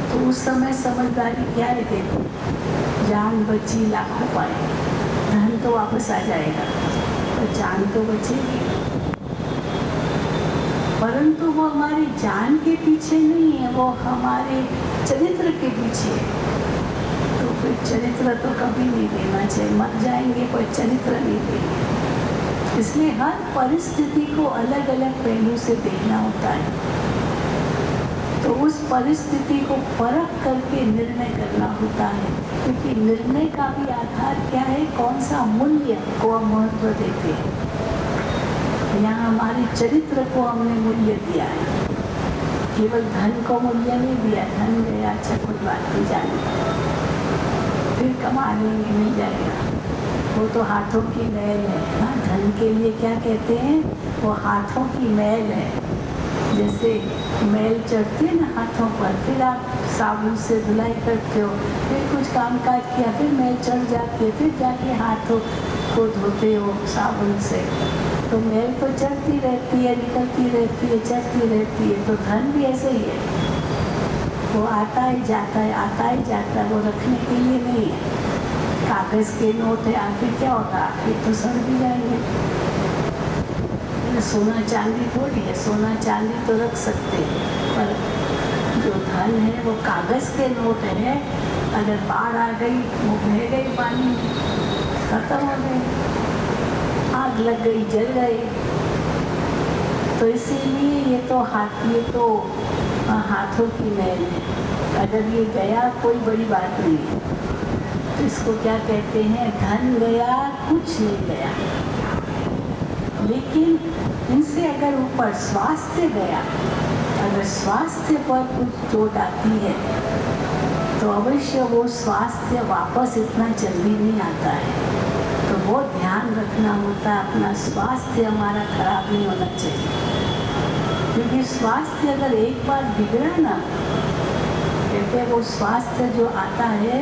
तो उस समय समझदारी क्या है? देखो, जान बची लाखों पाए, धन तो वापस आ जाएगा, तो जान तो बचेगी। परंतु वो हमारी जान के पीछे नहीं है, वो हमारे चरित्र के पीछे है। तो फिर चरित्र तो कभी नहीं देना चाहिए, मर जाएंगे कोई चरित्र नहीं देंगे। इसलिए हर परिस्थिति को अलग अलग पहलू से देखना होता है, तो उस परिस्थिति को परख करके निर्णय करना होता है, क्योंकि निर्णय का भी आधार क्या है, कौन सा मूल्य को हम महत्व देते हैं। यहाँ हमारे चरित्र को हमने मूल्य दिया है, केवल धन को मूल्य नहीं दिया। धन गया, अच्छा कोई बात नहीं, जाने फिर कमा लेंगे, मिल जाएगा, वो तो हाथों की मैल है। हाँ, धन के लिए क्या कहते हैं, वो हाथों की मैल है। जैसे मैल चढ़ती है ना हाथों पर, फिर आप साबुन से धुलाई करते हो, फिर कुछ काम काज किया, फिर मैल चढ़ जाती है, फिर जाके हाथों को धोते हो साबुन से, तो मैल तो चढ़ती रहती है, निकलती रहती है, चढ़ती रहती है। तो धन भी ऐसे ही है, वो आता ही जाता है, आता ही जाता है, वो रखने के लिए नहीं है। कागज के नोट है, आखिर क्या होगा, आखिर तो सड़ भी जाएंगे। सोना चांदी थोड़ी है, सोना चांदी तो रख सकते हैं, पर जो धन है वो कागज के नोट है, अगर बाढ़ आ गई, वो बह गई, पानी खत्म हो गई, आग लग गई, जल गई। तो इसीलिए ये तो हाथों की मैल है। अगर ये गया कोई बड़ी बात नहीं है, तो इसको क्या कहते हैं, धन गया कुछ नहीं गया। लेकिन इनसे अगर ऊपर स्वास्थ्य गया, अगर स्वास्थ्य पर कुछ चोट आती है, तो अवश्य वो स्वास्थ्य वापस इतना जल्दी नहीं आता है। तो वो ध्यान रखना होता है, अपना स्वास्थ्य हमारा खराब नहीं होना चाहिए, क्योंकि स्वास्थ्य अगर एक बार बिगड़ा ना, कहते हैं वो स्वास्थ्य जो आता है,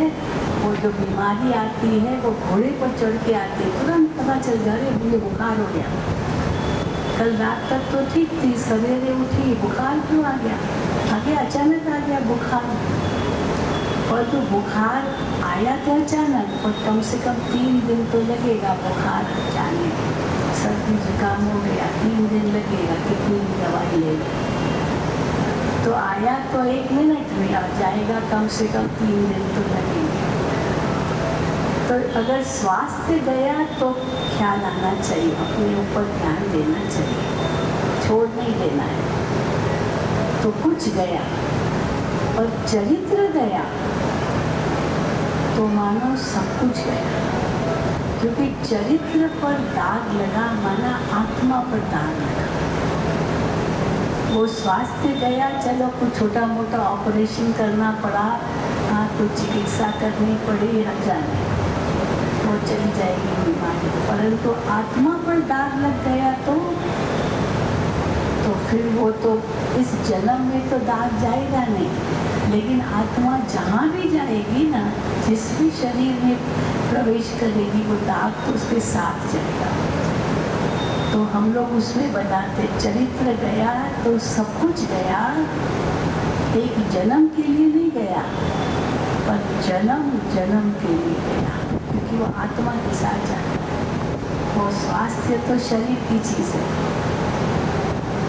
वो जो बीमारी आती है, वो घोड़े पर चढ़ के आती है, तुरंत पता चल जाए मुझे बुखार हो गया, कल रात तक तो ठीक थी, सवेरे उठी बुखार क्यों आ गया, आगे अचानक आ गया बुखार। और तो बुखार आया तो अचानक, और कम से कम 3 दिन तो लगेगा बुखार जाने। सर्दी जुकाम हो गया, 3 दिन लगेगा, कितनी दवाई ले लो। तो आया तो 1 मिनट में, अब जाएगा कम से कम 3 दिन तो लगेंगे। तो अगर स्वास्थ्य गया तो ख्याल आना चाहिए, अपने ऊपर ध्यान देना चाहिए, छोड़ नहीं देना है। तो कुछ गया, और चरित्र गया तो मानो सब कुछ गया, क्योंकि चरित्र पर दाग लगा, माना आत्मा पर दाग लगा। वो स्वास्थ्य गया, चलो कुछ छोटा मोटा ऑपरेशन करना पड़ा, कुछ चिकित्सा करनी पड़ी, हट जाने, वो चली जाएगी बीमारी। परंतु आत्मा पर दाग लग गया तो फिर वो तो इस जन्म में तो दाग जाएगा नहीं, लेकिन आत्मा जहाँ भी जाएगी ना, जिस भी शरीर में प्रवेश करेगी, वो दाग तो उसके साथ जाएगा। तो हम लोग उसमें बताते, चरित्र गया तो सब कुछ गया, एक जन्म के लिए नहीं गया, पर जन्म जन्म के लिए गया, क्योंकि वो आत्मा के साथ जाता है। वो स्वास्थ्य तो शरीर की चीज़ है,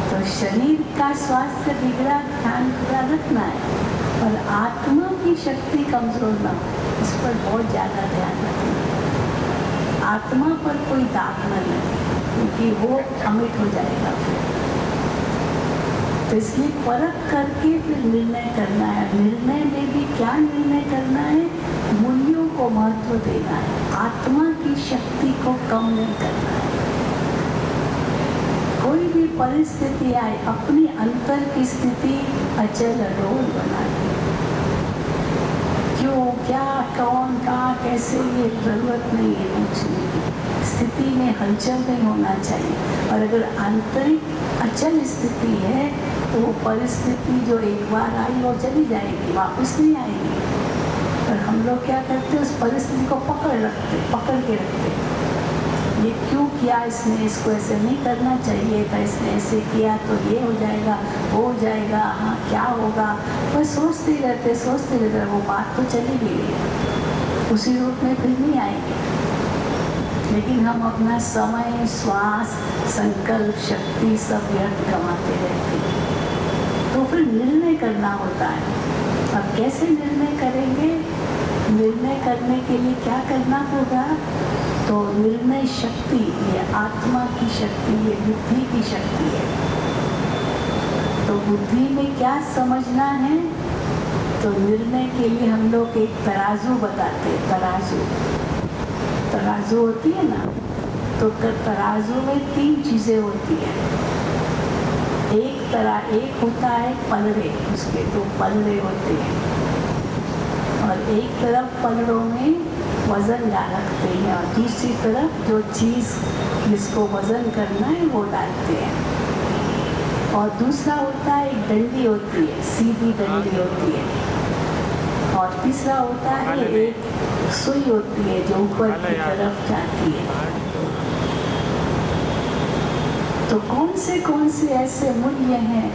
तो शरीर का स्वास्थ्य बिगड़ा, ध्यान पूरा रखना है, पर आत्मा की शक्ति कमजोर ना हो, इस पर बहुत ज़्यादा ध्यान रखना है। आत्मा पर कोई दाग न लगे, क्योंकि वो अमिट हो जाएगा। तो इसलिए परख करके फिर निर्णय करना है। निर्णय में भी क्या निर्णय करना है? मूल्यों को महत्व देना है, आत्मा की शक्ति को कम नहीं करना है। कोई भी परिस्थिति आए, अपनी अंतर की स्थिति अचल अडोल बनाए। क्यों, क्या, कौन, कहाँ, कैसे, ये जरूरत नहीं है पूछने की। स्थिति में हलचल नहीं होना चाहिए। और अगर आंतरिक अचल स्थिति है तो वो परिस्थिति जो एक बार आई वो चली जाएगी, वापस नहीं आएगी। पर हम लोग क्या करते हैं, उस परिस्थिति को पकड़ के रखते। ये क्यों किया इसने, इसको ऐसे नहीं करना चाहिए था, इसने ऐसे किया तो ये हो जाएगा, वो हो जाएगा, हाँ क्या होगा, बस सोचते रहते। वो बात तो चली गई, उसी रूप में फिर नहीं आएगी। लेकिन हम अपना समय, श्वास, संकल्प, शक्ति सब व्यर्थ गंवाते रहते हैं। तो फिर निर्णय करना होता है। अब कैसे निर्णय करेंगे? निर्णय करने के लिए क्या करना होगा? तो निर्णय शक्ति, ये आत्मा की शक्ति, ये बुद्धि की शक्ति है। तो बुद्धि में क्या समझना है? तो निर्णय के लिए हम लोग एक तराजू बताते हैं। तराजू होती है ना, तो तराजू में 3 चीजें होती है। एक होता है पलड़े, उसके 2 पलड़े होते हैं, और एक तरफ पलड़ों में वजन रखते हैं, और दूसरी तरफ जो चीज जिसको वजन करना है वो डालते हैं। और दूसरा होता है एक डंडी होती है, सीधी डंडी होती है। और तीसरा होता है एक सुई होती है जो ऊपर की तरफ जाती है। तो कौन से ऐसे मूल्य हैं?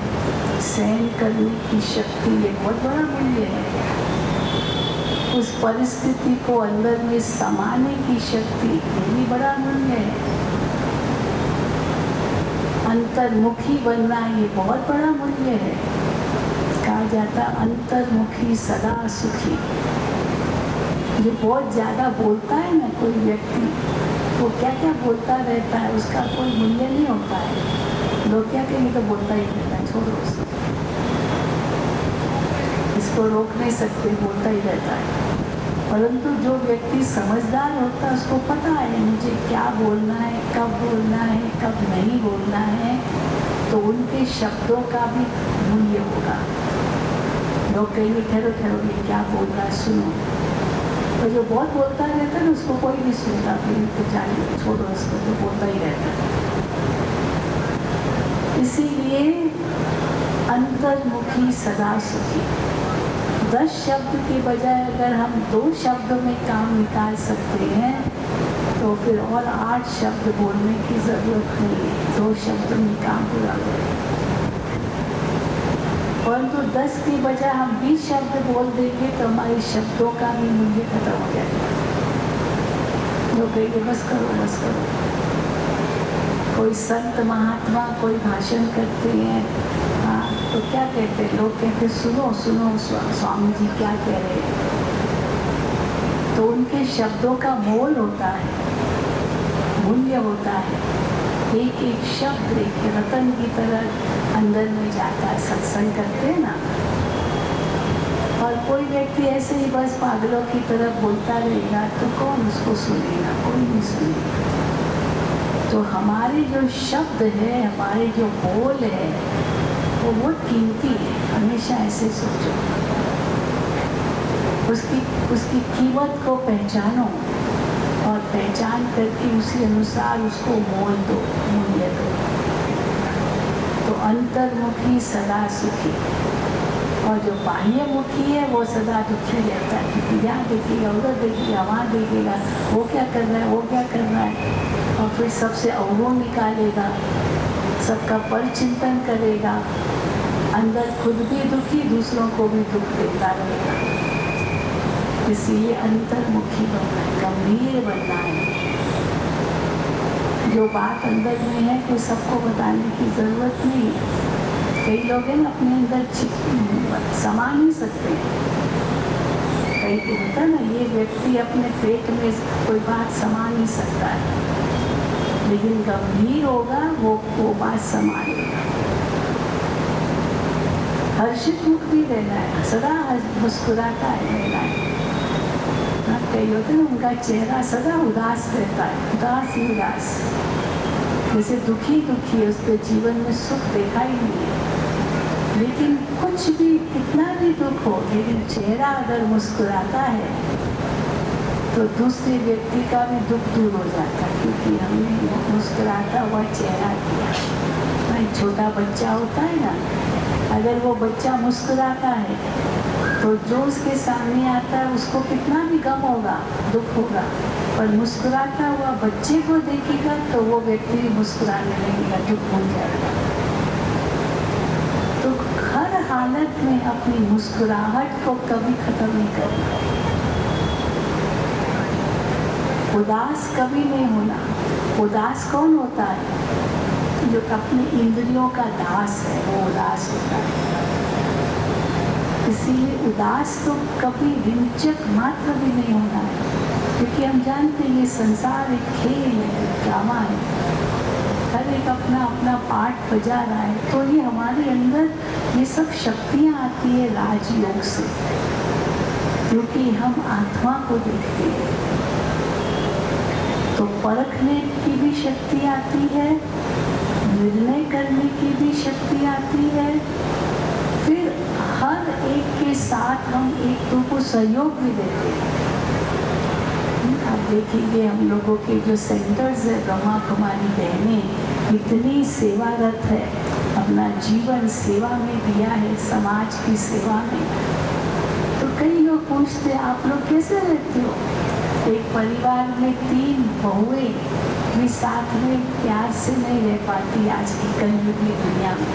सहन करने की शक्ति, ये बहुत बड़ा मूल्य है। उस परिस्थिति को अंदर में समाने की शक्ति, ये भी बड़ा मूल्य है। अंतर्मुखी बनना, ये बहुत बड़ा मूल्य है। कहा जाता अंतर्मुखी सदा सुखी। जो बहुत ज़्यादा बोलता है ना कोई व्यक्ति, वो क्या क्या बोलता रहता है, उसका कोई मूल्य नहीं होता है। लोग क्या कहेंगे, तो बोलता ही रहता है, छोड़ो उसको, इसको रोक नहीं सकते, बोलता ही रहता है। परंतु जो व्यक्ति समझदार होता है, उसको पता है मुझे क्या बोलना है, कब बोलना है, कब नहीं बोलना है, तो उनके शब्दों का भी मूल्य होगा। लोग कहेंगे ठहरो ये क्या बोल रहा है, सुनो। तो जो बहुत बोलता रहता है ना, उसको कोई नहीं सुनता, फिर तो जानिए, छोड़ो उसको, तो बोलता ही रहता है। इसीलिए अंतर्मुखी सदा सुखी। 10 शब्द के बजाय अगर हम 2 शब्दों में काम निकाल सकते हैं, तो फिर और 8 शब्द बोलने की जरूरत नहीं है। 2 शब्द में काम पूरा करें। परंतु 10 के बजाय हम 20 शब्द बोल देंगे तो हमारे शब्दों का भी मूल्य खत्म हो जाएगा। लोग कहेंगे बस करो। कोई संत महात्मा कोई भाषण करते हैं, हाँ, तो क्या कहते हैं, लोग कहते हैं सुनो स्वामी जी क्या कह रहे हैं। तो उनके शब्दों का मोल होता है, मूल्य होता है। एक एक शब्द एक रतन की तरह अंदर में जाता है। सत्संग करते हैं ना, और कोई व्यक्ति ऐसे ही बस पागलों की तरह बोलता रहेगा तो कौन उसको सुनेगा? कोई नहीं सुनेगा। तो हमारे जो शब्द है, हमारे जो बोल है, वो बहुत कीमती है। हमेशा ऐसे सोचो, उसकी कीमत को पहचानो, और पहचान करके उसी अनुसार उसको मोल दो, मूल्य दो। तो अंतर्मुखी सदा सुखी, और जो बाह्यमुखी है वो सदा दुखी रहता है, क्योंकि यहाँ देखेगा, उधर देखेगा, वहाँ देखेगा, वो क्या कर रहा है, और फिर सबसे अवगुण निकालेगा, सबका परिचिंतन करेगा, अंदर खुद भी दुखी, दूसरों को भी दुख देता रहेगा। इसलिए अंतर्मुखी बनना है, गंभीर बनना है। जो बात अंदर में है कोई सबको बताने की जरूरत नहीं है। कई लोग हैं ना अपने अंदर समा नहीं सकते। कई को होता है ना, ये व्यक्ति अपने पेट में कोई बात समा नहीं सकता है, लेकिन गंभीर होगा वो बात समा लेगा। हर्षित मुख भी रहना है, सदा मुस्कुराता रहना है। कई होते हैं उनका चेहरा सदा उदास रहता है, उदास ही उदास, जैसे दुखी दुखी है, उसके जीवन में सुख देखा ही नहीं है। लेकिन कुछ भी, कितना भी दुख हो, लेकिन चेहरा अगर मुस्कुराता है तो दूसरे व्यक्ति का भी दुख दूर हो जाता है, क्योंकि हमने मुस्कुराता हुआ चेहरा दिया। एक छोटा बच्चा होता है ना, अगर वो बच्चा मुस्कुराता है तो जो उसके सामने आता है उसको कितना भी गम होगा, दुख होगा, पर मुस्कुराता हुआ बच्चे को देखेगा तो वो व्यक्ति भी मुस्कुराने लगेगा, दुख भूल जाएगा। तो हर हालत में अपनी मुस्कुराहट को कभी खत्म नहीं करना, उदास कभी नहीं होना। उदास कौन होता है? जो अपने इंद्रियों का दास है, वो उदास होता है। इसीलिए उदास तो कभी हिंचक मात्र भी नहीं होना है, क्योंकि हम जानते हैं ये संसार एक खेल है, एक ड्रामा है, हर एक अपना अपना पार्ट बजा रहा है। तो ये हमारे अंदर ये सब शक्तियाँ आती है राजयोग से, क्योंकि हम आत्मा को देखते हैं। तो परखने की भी शक्ति आती है, निर्णय करने की भी शक्ति आती है, फिर हर एक के साथ हम एक दूसरे को सहयोग भी देते हैं। आप देखिए हम लोगों के जो सेंटर्स है, ब्रह्मा कुमारी बहनें इतनी सेवारत है, अपना जीवन सेवा में दिया है, समाज की सेवा में। तो कई लोग पूछते हैं आप लोग कैसे रहते हो? एक परिवार में 3 बहुएं भी साथ में प्यार से नहीं रह पाती आज की कलयुगी दुनिया में,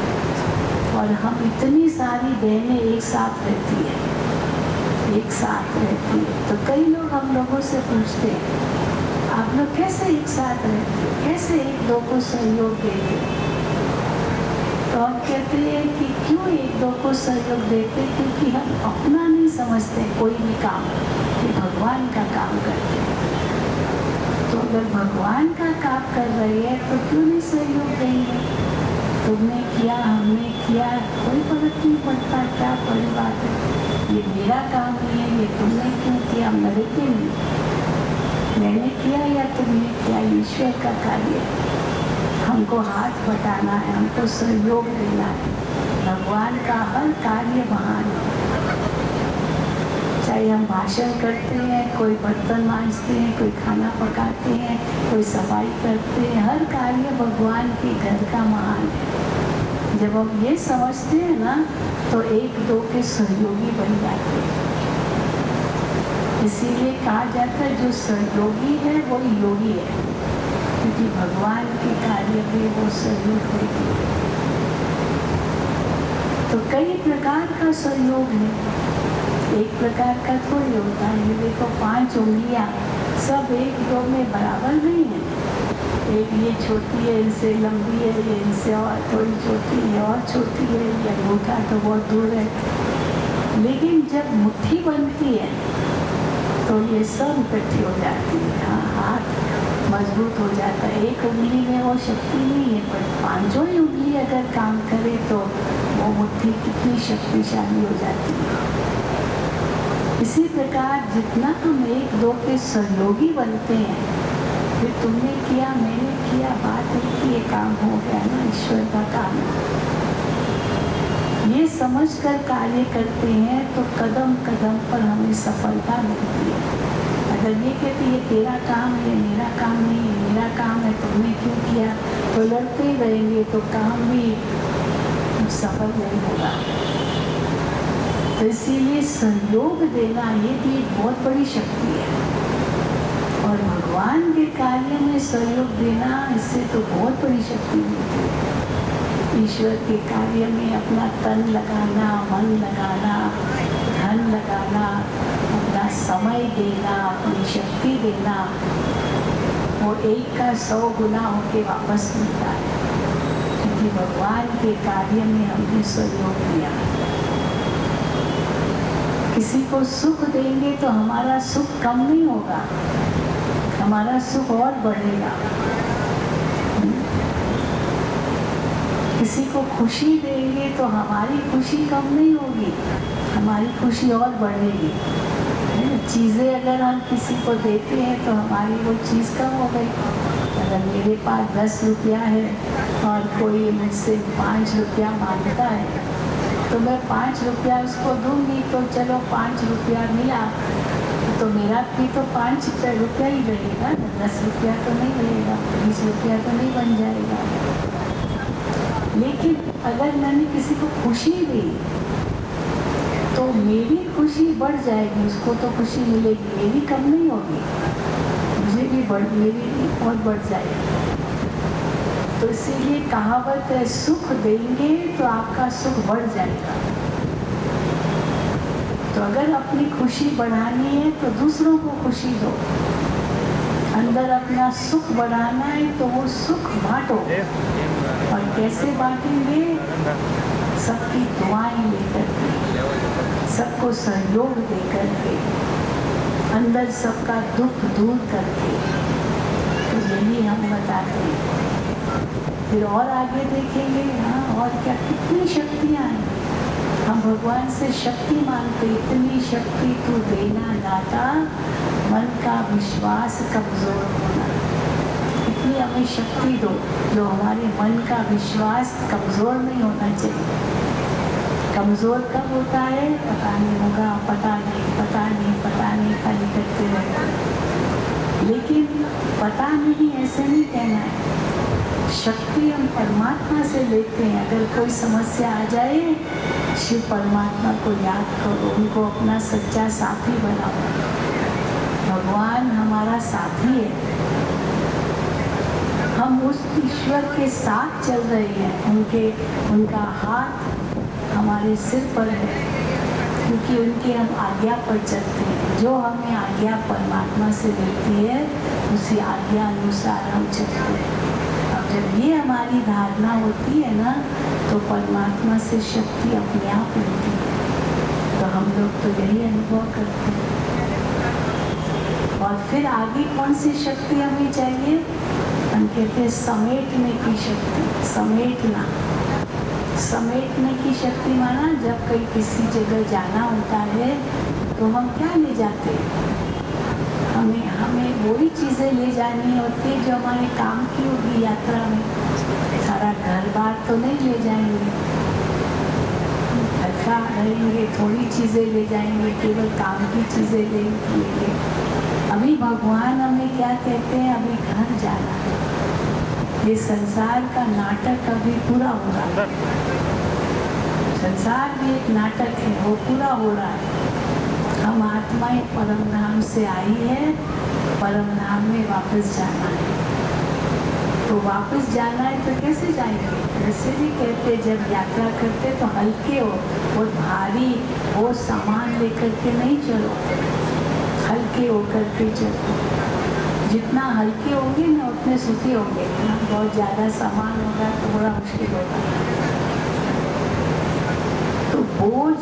और हम इतनी सारी बहनें एक साथ रहती है, एक साथ रहती है। तो कई लोग हम लोगों से पूछते हैं आप लोग कैसे एक साथ रहते हो, कैसे एक दो को सहयोग देते हो? तो हम कहते हैं कि क्यों एक दो को सहयोग देते, क्योंकि हम अपना नहीं समझते कोई भी काम, कि भगवान का काम करते हैं। तो अगर भगवान का काम कर रही है तो क्यों नहीं सहयोग देंगे? तुमने किया, हमने किया, कोई फर्क नहीं पड़ता, क्या बड़ी बात है। ये मेरा काम नहीं है, ये तुमने क्यों किया, मेरे के नहीं, मैंने किया या तुमने किया, ईश्वर का कार्य है। हमको हाथ बटाना है, हमको सहयोग देना है। भगवान का हर कार्य महान है, चाहे हम भाषण करते हैं, कोई बर्तन मांजते हैं, कोई खाना पकाते हैं, कोई सफाई करते हैं, हर कार्य भगवान के घर का महान है। जब हम ये समझते हैं ना, तो एक दो के सहयोगी बन जाते हैं। इसीलिए कहा जाता है जो सहयोगी है वो योगी है, क्योंकि भगवान के कार्य में वो सहयोग देगी। तो कई प्रकार का सहयोग है, एक प्रकार का थोड़ी होता है। ये देखो 5 उंगलियां सब एक दो में बराबर नहीं है, एक ये छोटी है, इनसे लंबी है, ये इनसे और थोड़ी छोटी है, और छोटी है, ये अंगूठा तो बहुत दूर है। लेकिन जब मुट्ठी बनती है तो ये सब इकट्ठी हो जाती है, हाँ, हाथ मजबूत हो जाता है। एक उंगली में वो शक्ति नहीं है, पर 5 ही उंगली अगर काम करे तो वो मुट्ठी कितनी शक्तिशाली हो जाती है। इसी प्रकार जितना हम एक दो के सहयोगी बनते हैं, फिर तुमने किया, मैंने किया, बात एक ही, ये काम हो गया ना, ईश्वर का काम है। ये समझकर कार्य करते हैं तो कदम कदम पर हमें सफलता मिलती है। अगर ये कहते ये तेरा काम है, मेरा काम नहीं है, मेरा काम है, तुमने क्यों किया, तो लड़ते रहेंगे तो काम भी सफल नहीं होगा। तो इसीलिए सहयोग देना ये भी एक बहुत बड़ी शक्ति है, और भगवान के कार्य में सहयोग देना, इससे तो बहुत बड़ी शक्ति मिलती है। ईश्वर के कार्य में अपना तन लगाना, मन लगाना, धन लगाना, अपना समय देना, अपनी शक्ति देना, वो 1 का 100 गुना होके वापस मिलता है, क्योंकि भगवान के कार्य में हमने सहयोग दिया। किसी को सुख देंगे तो हमारा सुख कम नहीं होगा, हमारा सुख और बढ़ेगा। किसी को खुशी देंगे तो हमारी खुशी कम नहीं होगी, हमारी खुशी और बढ़ेगी। चीज़ें अगर हम किसी को देते हैं तो हमारी वो चीज़ कम हो गई। अगर मेरे पास 10 रुपया है और कोई मुझसे 5 रुपया मांगता है तो मैं 5 रुपया उसको दूंगी, तो चलो 5 रुपया मिला तो मेरा भी तो 5 रुपया ही रहेगा, 10 रुपया तो नहीं रहेगा, 20 रुपया तो नहीं बन जाएगा। लेकिन अगर मैंने किसी को खुशी दी तो मेरी खुशी बढ़ जाएगी, उसको तो खुशी मिलेगी, मेरी कम नहीं होगी, मुझे भी मेरी और बढ़ जाएगी। तो इसीलिए कहावत है, सुख देंगे तो आपका सुख बढ़ जाएगा। तो अगर अपनी खुशी बढ़ानी है तो दूसरों को खुशी दो, अंदर अपना सुख बढ़ाना है तो वो सुख बांटो। और कैसे बांटेंगे? सबकी दुआएं लेकर के, सबको सहयोग देकर के, अंदर सबका दुख दूर करके। तो यही हम बताते हैं। फिर और आगे देखेंगे, हाँ और क्या, कितनी शक्तियाँ हैं। हम भगवान से शक्ति मांगते, इतनी शक्ति तू देना दाता, मन का विश्वास कमजोर होना। इतनी हमें शक्ति दो जो हमारे मन का विश्वास कमजोर नहीं होना चाहिए। कमजोर कब होता है? पता नहीं होगा, पता नहीं खाली करते रहते हैं। लेकिन पता नहीं ऐसे नहीं कहना है, शक्ति हम परमात्मा से लेते हैं। अगर कोई समस्या आ जाए, शिव परमात्मा को याद करो, उनको अपना सच्चा साथी बनाओ। भगवान हमारा साथी है, हम उस ईश्वर के साथ चल रहे हैं। उनका हाथ हमारे सिर पर है, क्योंकि उनके हम आज्ञा पर चलते हैं। जो हमें आज्ञा परमात्मा से मिलती है, उसी आज्ञा अनुसार हम चलते हैं। अब जब ये हमारी धारणा होती है ना, तो परमात्मा से शक्ति अपने आप मिलती है। तो हम लोग तो यही अनुभव करते हैं। और फिर आगे कौन सी शक्ति हमें चाहिए? हम कहते हैं समेटने की शक्ति। समेटने की शक्ति माना, जब कहीं किसी जगह जाना होता है तो हम क्या ले जाते हैं? हमें वही चीज़ें ले जानी होती है जो हमारे काम की होगी यात्रा में। सारा घर बार तो नहीं ले जाएंगे, अच्छा रहेंगे, थोड़ी चीज़ें ले जाएंगे, केवल काम की चीज़ें लेंगे। अभी भगवान हमें क्या कहते हैं? अभी घर जाना है। ये संसार का नाटक अभी पूरा हो रहा है। संसार भी एक नाटक है, वो पूरा हो रहा है। हम आत्माएं परम धाम से आई है, परम धाम में वापस जाना है। तो वापस जाना है तो कैसे जाएंगे? वैसे भी कहते जब यात्रा करते तो हल्के हो, बहुत भारी वो सामान लेकर के नहीं चलो, हल्के होकर के चलो। जितना हल्के होंगे ना उतने सुखी होंगे। बहुत ज़्यादा सामान होगा तो बड़ा मुश्किल होगा। तो बोझ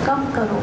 कम करो,